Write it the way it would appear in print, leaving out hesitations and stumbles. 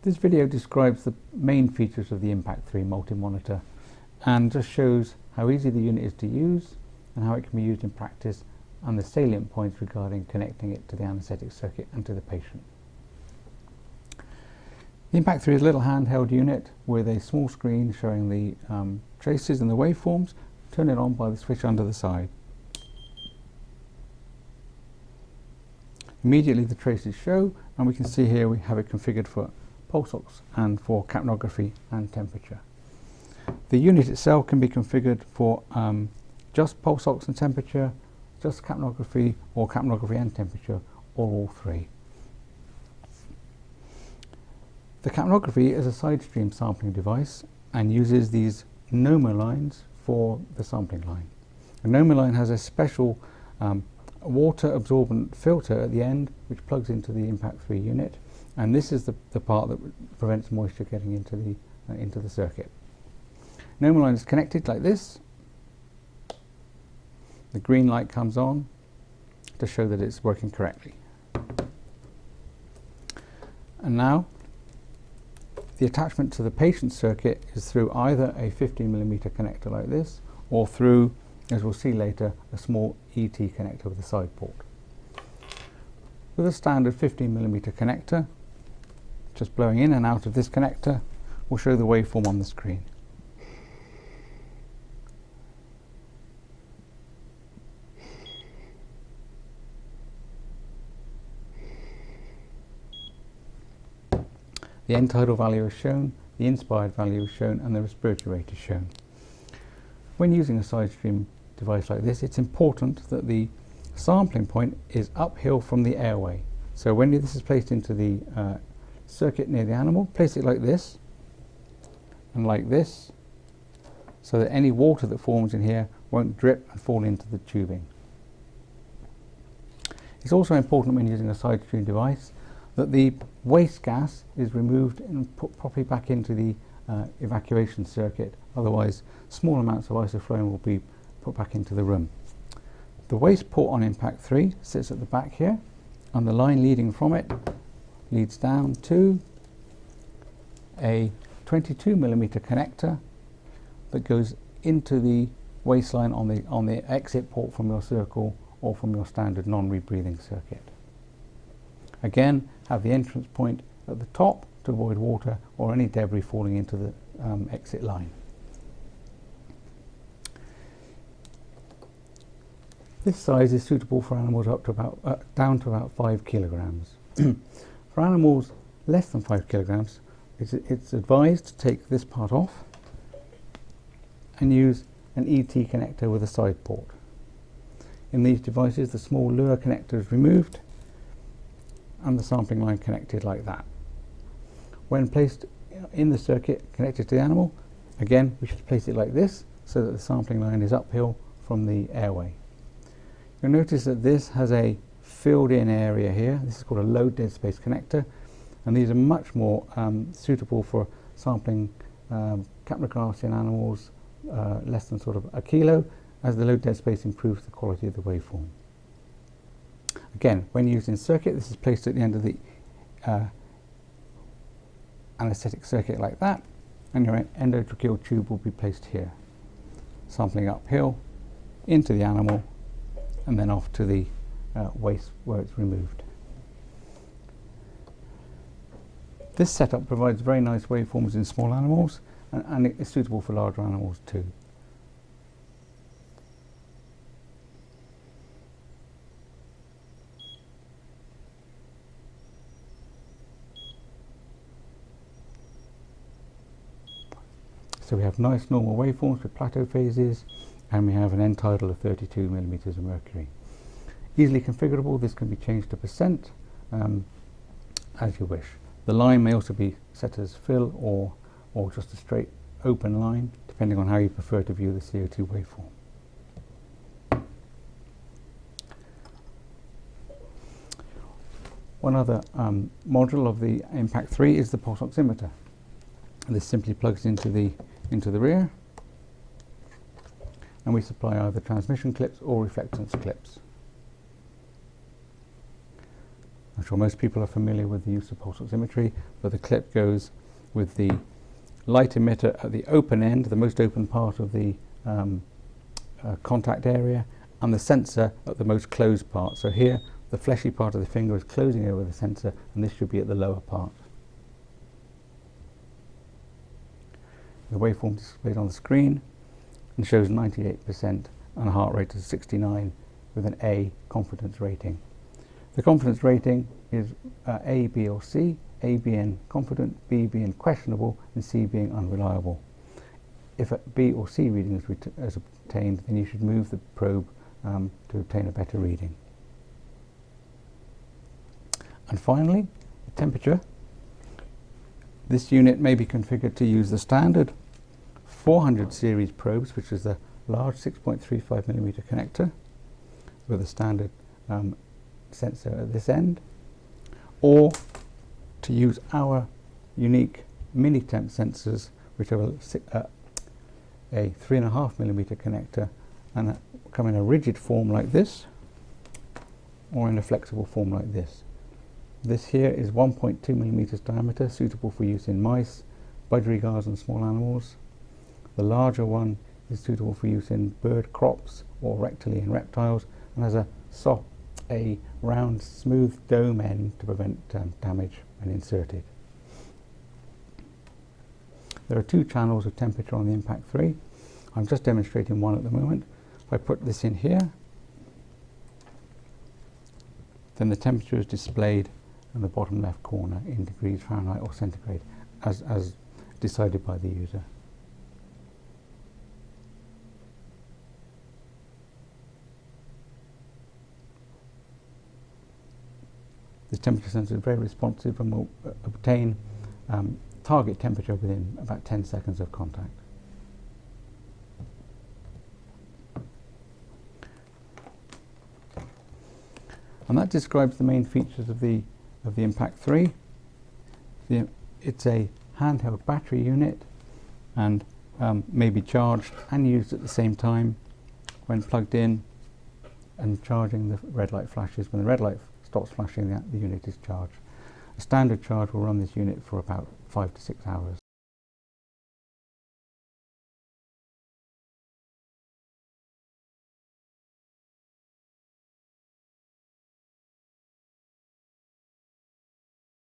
This video describes the main features of the Impact-III multi-monitor and just shows how easy the unit is to use and how it can be used in practice and the salient points regarding connecting it to the anaesthetic circuit and to the patient. The Impact-III is a little handheld unit with a small screen showing the traces and the waveforms. Turn it on by the switch under the side. Immediately the traces show, and we can see here we have it configured for pulse ox and for capnography and temperature. The unit itself can be configured for just pulse ox and temperature, just capnography, or capnography and temperature, or all three. The capnography is a side stream sampling device and uses these NOMA lines for the sampling line. A NOMA line has a special water absorbent filter at the end which plugs into the Impact-III unit, and this is the part that prevents moisture getting into the circuit. NOMA line is connected like this. The green light comes on to show that it's working correctly. And now the attachment to the patient circuit is through either a 15mm connector like this, or through, as we'll see later, a small ET connector with a side port. With a standard 15mm connector, just blowing in and out of this connector will show the waveform on the screen. The end-tidal value is shown, the inspired value is shown, and the respiratory rate is shown. When using a side stream device like this, it's important that the sampling point is uphill from the airway. So when this is placed into the circuit near the animal, place it like this and like this, so that any water that forms in here won't drip and fall into the tubing. It's also important when using a side stream device that the waste gas is removed and put properly back into the evacuation circuit, otherwise small amounts of isoflurane will be put back into the room. The waste port on Impact-III sits at the back here, and the line leading from it leads down to a 22mm connector that goes into the waste line on the exit port from your circle or from your standard non-rebreathing circuit. Again, have the entrance point at the top to avoid water or any debris falling into the exit line. This size is suitable for animals up to down to about 5 kilograms. For animals less than 5 kilograms, it's advised to take this part off and use an ET connector with a side port. In these devices, the small lure connector is removed and the sampling line connected like that. When placed in the circuit connected to the animal, again we should place it like this so that the sampling line is uphill from the airway. You'll notice that this has a filled in area here. This is called a low dead space connector, and these are much more suitable for sampling capnographs in animals less than sort of a kilo, as the low dead space improves the quality of the waveform. Again, when used in circuit, this is placed at the end of the anaesthetic circuit like that, and your endotracheal tube will be placed here, sampling uphill into the animal and then off to the waste where it's removed. This setup provides very nice waveforms in small animals, and it is suitable for larger animals too. So we have nice normal waveforms with plateau phases, and we have an end-tidal of 32mm of mercury. Easily configurable, this can be changed to percent as you wish. The line may also be set as fill or just a straight open line, depending on how you prefer to view the CO2 waveform. One other module of the Impact-III is the pulse oximeter. This simply plugs into the rear, and we supply either transmission clips or reflectance clips. I'm sure most people are familiar with the use of pulse oximetry, but the clip goes with the light emitter at the open end, the most open part of the contact area, and the sensor at the most closed part. So here the fleshy part of the finger is closing over the sensor, and this should be at the lower part. The waveform is displayed on the screen and shows 98% and a heart rate of 69 with an A confidence rating. The confidence rating is A, B or C, A being confident, B being questionable, and C being unreliable. If a B or C reading is obtained, then you should move the probe to obtain a better reading. And finally, the temperature. This unit may be configured to use the standard 400 series probes, which is the large 6.35mm connector with a standard sensor at this end, or to use our unique mini temp sensors, which have a 3.5mm connector and come in a rigid form like this, or in a flexible form like this. This here is 1.2mm diameter, suitable for use in mice, budgerigars and small animals. The larger one is suitable for use in bird crops or rectally in reptiles, and has a round smooth dome end to prevent damage when inserted. There are two channels of temperature on the Impact-III. I'm just demonstrating one at the moment. If I put this in here, then the temperature is displayed in the bottom left corner in degrees Fahrenheit or centigrade, as decided by the user. This temperature sensor is very responsive and will obtain target temperature within about 10 seconds of contact. And that describes the main features of the Impact-III. It's a handheld battery unit and may be charged and used at the same time when plugged in and charging. The red light flashes. When the red light stops flashing, the unit is charged. A standard charge will run this unit for about 5 to 6 hours.